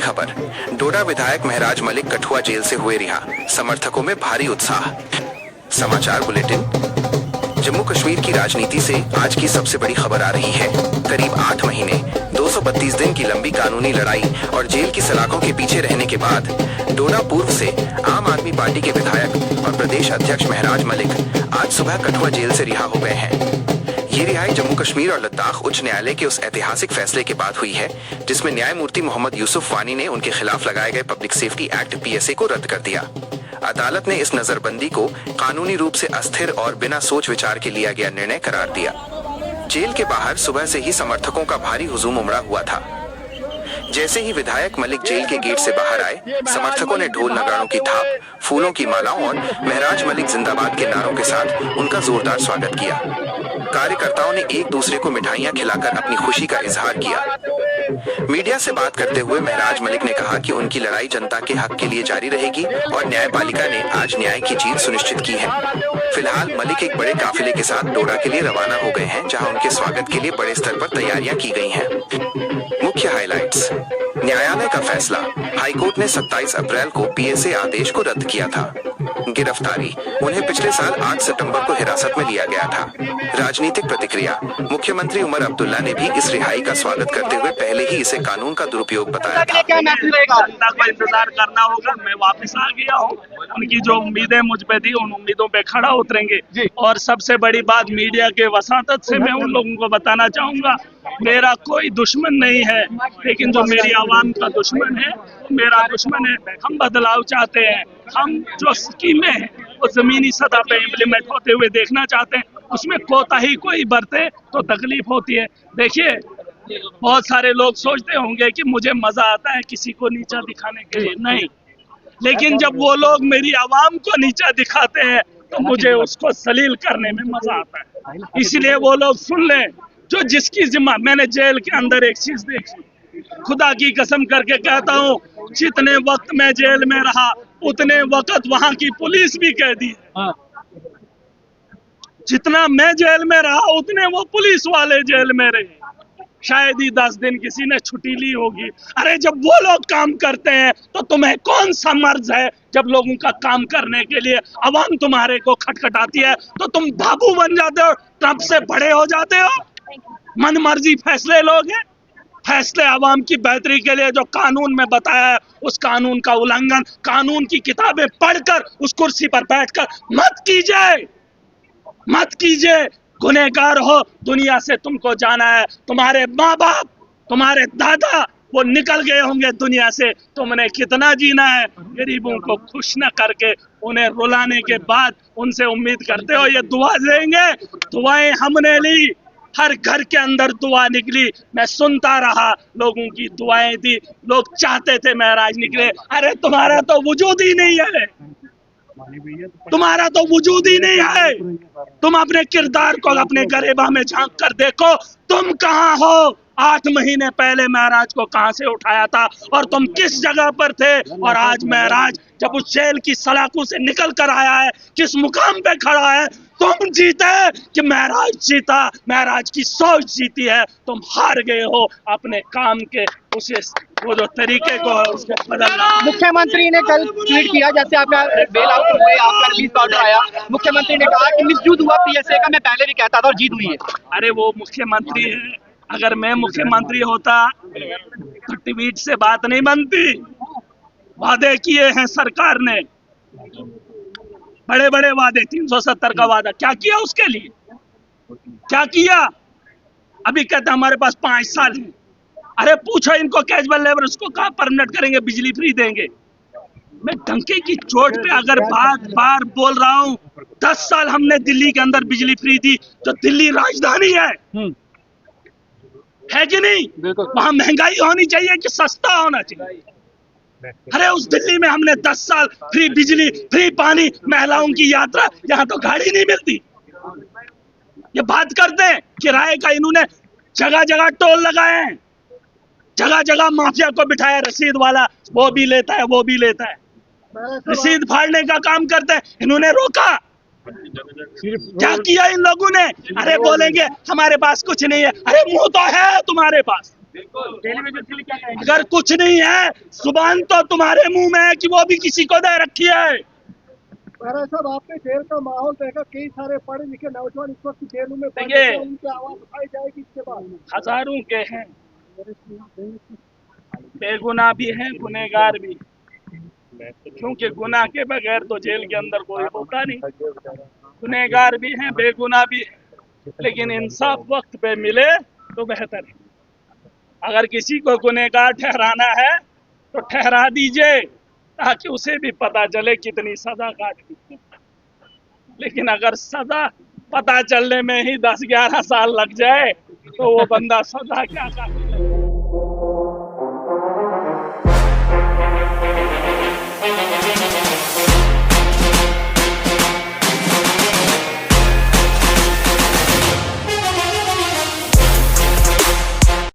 खबर। डोडा विधायक महराज मलिक कठुआ जेल से हुए रिहा, समर्थकों में भारी उत्साह। समाचार बुलेटिन। जम्मू कश्मीर की राजनीति से आज की सबसे बड़ी खबर आ रही है। करीब 8 महीने 232 दिन की लंबी कानूनी लड़ाई और जेल की सलाखों के पीछे रहने के बाद डोडा पूर्व से आम आदमी पार्टी के विधायक और प्रदेश अध्यक्ष महराज मलिक आज सुबह कठुआ जेल से रिहा हो गए हैं। ये रिहाई जम्मू कश्मीर और लद्दाख उच्च न्यायालय के उस ऐतिहासिक फैसले के बाद हुई है जिसमें न्यायमूर्ति मोहम्मद यूसुफ वानी ने उनके खिलाफ लगाए गए पब्लिक सेफ्टी एक्ट PSA को रद्द कर दिया। अदालत ने इस नजरबंदी को कानूनी रूप से अस्थिर और बिना सोच विचार के लिया गया निर्णय करार दिया। जेल के बाहर सुबह से ही समर्थकों का भारी हुजूम उमड़ा हुआ था। जैसे ही विधायक मलिक जेल के गेट से बाहर आए, समर्थकों ने ढोल नगाड़ों की थाप, फूलों की मालाओं और महराज मलिक जिंदाबाद के नारों के साथ उनका जोरदार स्वागत किया। कार्यकर्ताओं ने एक दूसरे को मिठाइयां खिलाकर अपनी खुशी का इजहार किया। मीडिया से बात करते हुए महराज मलिक ने कहा कि उनकी लड़ाई जनता के हक के लिए जारी रहेगी और न्यायपालिका ने आज न्याय की जीत सुनिश्चित की है। फिलहाल मलिक एक बड़े काफिले के साथ डोडा के लिए रवाना हो गए हैं, जहां उनके स्वागत के लिए बड़े स्तर पर तैयारियां की गई हैं। मुख्य हाइलाइट्स। न्यायालय का फैसला। हाईकोर्ट ने 27 अप्रैल को PSA आदेश को रद्द किया था। गिरफ्तारी। उन्हें पिछले साल 8 सितंबर को हिरासत में लिया गया था। राजनीतिक प्रतिक्रिया। मुख्यमंत्री उमर अब्दुल्ला ने भी इस रिहाई का स्वागत करते हुए पहले ही इसे कानून का दुरुपयोग बताया था। जनता को इंतजार करना होगा। मैं वापस आ गया हूँ। उनकी जो उम्मीदें मुझ पे थी, उन उम्मीदों पे खड़ा उतरेंगे। और सबसे बड़ी बात, मीडिया के वसातत से मैं उन लोगों को बताना चाहूंगा, मेरा कोई दुश्मन नहीं है, लेकिन जो मेरी आवाम का दुश्मन है मेरा दुश्मन है। हम बदलाव चाहते हैं। हम जो स्कीमें हैं वो जमीनी सतह पे इम्प्लीमेंट होते हुए देखना चाहते हैं। उसमें कोताही कोई बरते तो तकलीफ होती है। देखिए, बहुत सारे लोग सोचते होंगे कि मुझे मजा आता है किसी को नीचा दिखाने के लिए। नहीं, लेकिन जब वो लोग मेरी आवाम को नीचा दिखाते हैं तो मुझे उसको सलील करने में मजा आता है। इसलिए वो लोग सुन लें, जो जिसकी जिम्मा। मैंने जेल के अंदर एक चीज देखी, खुदा की कसम करके कहता हूँ, जितने वक्त मैं जेल में रहा उतने वक्त वहां की पुलिस भी कैदी है। जितना मैं जेल में रहा उतने वो पुलिस वाले जेल में रहे। शायद ही 10 दिन किसी ने छुट्टी ली होगी। अरे जब वो लोग काम करते हैं तो तुम्हें कौन सा मर्ज है? जब लोगों का काम करने के लिए अवाम तुम्हारे को खटखटाती है तो तुम बाबू बन जाते हो, ट्रंप से बड़े हो जाते हो। मन मर्जी फैसले लोगे। फैसले अवाम की बेहतरी के लिए जो कानून में बताया है उस कानून का उल्लंघन कानून की किताबें पढ़कर उस कुर्सी पर बैठकर मत कीजिए। गुनहगार हो, दुनिया से तुमको जाना है। तुम्हारे माँ बाप, तुम्हारे दादा वो निकल गए होंगे दुनिया से। तुमने कितना जीना है? गरीबों को खुश न करके उन्हें रुलाने के बाद उनसे उम्मीद करते हो ये दुआ देंगे। दुआएं हमने ली, हर घर के अंदर दुआ निकली। मैं सुनता रहा, लोगों की दुआएं दी। लोग चाहते थे महराज निकले। अरे तुम्हारा तो वजूद ही नहीं है। तुम्हारा तो वजूद ही नहीं है। तुम अपने किरदार को अपने गरेबा में झांक कर देखो, तुम कहाँ हो? 8 महीने पहले महराज को कहां से उठाया था और तुम किस जगह पर थे? और आज महराज जब उस जेल की सलाखों से निकल कर आया है, किस मुकाम पे खड़ा है? तुम जीते कि महराज जीता? महराज की सोच जीती है। तुम हार गए हो अपने काम के वो जो तरीके को उसको बदलना। मुख्यमंत्री ने कल ट्वीट किया, जैसे आपका बेल आउट हुए, आपका रिलीज का ऑर्डर आया, मुख्यमंत्री ने कहा कि मिसयूज हुआ PSA का। मैं पहले भी कहता था और जीत हुई है। अरे वो मुख्यमंत्री है, अगर मैं मुख्यमंत्री होता तो ट्वीट से बात नहीं बनती। वादे किए हैं सरकार ने, बड़े बड़े वादे। 370 का वादा क्या किया? उसके लिए क्या किया? अभी कहते हमारे पास 5 साल है। अरे पूछो इनको, कैजुअल लेबर उसको कहाँ परमानेंट करेंगे? बिजली फ्री देंगे? मैं डंके की चोट पे अगर बार बोल रहा हूँ, 10 साल हमने दिल्ली के अंदर बिजली फ्री दी, जो दिल्ली राजधानी है कि नहीं? वहां महंगाई होनी चाहिए कि सस्ता होना चाहिए? अरे उस दिल्ली में हमने 10 साल फ्री बिजली, फ्री पानी, महिलाओं की यात्रा। यहाँ तो गाड़ी नहीं मिलती। ये बात करते हैं किराए का। इन्होंने जगह जगह टोल लगाए हैं, जगह जगह माफिया को बिठाया, रसीद वाला वो भी लेता है, वो भी लेता है। रसीद फाड़ने का काम करते हैं। इन्होंने रोका। क्या किया इन लोगों ने? अरे बोलेंगे हमारे पास कुछ नहीं है। अरे मुंह तो है तुम्हारे पास, टेलीविजन के लिए क्या कहेंगे? अगर कुछ नहीं है, जुबान तो तुम्हारे मुंह में है कि वो भी किसी को दे रखी है। महाराज साहब, आपने जेल का माहौल देखा, कई सारे पढ़े लिखे नौजवान इस वक्त जेलों में बंद देखिए, हैं, उनकी आवाज उठाई जाएगी इसके बाद। हजारों के हैं, बेगुनाह भी हैं, गुनहगार भी, क्योंकि गुनाह के बगैर तो जेल के अंदर कोई होता नहीं। गुनहगार भी हैं, बेगुनाह भी हैं, लेकिन इंसाफ वक्त पे मिले तो बेहतर है। अगर किसी को गुनहगार ठहराना है तो ठहरा दीजिए, ताकि उसे भी पता चले कितनी सजा काटनी। लेकिन अगर सजा पता चलने में ही 10-11 साल लग जाए तो वो बंदा सजा क्या काटे।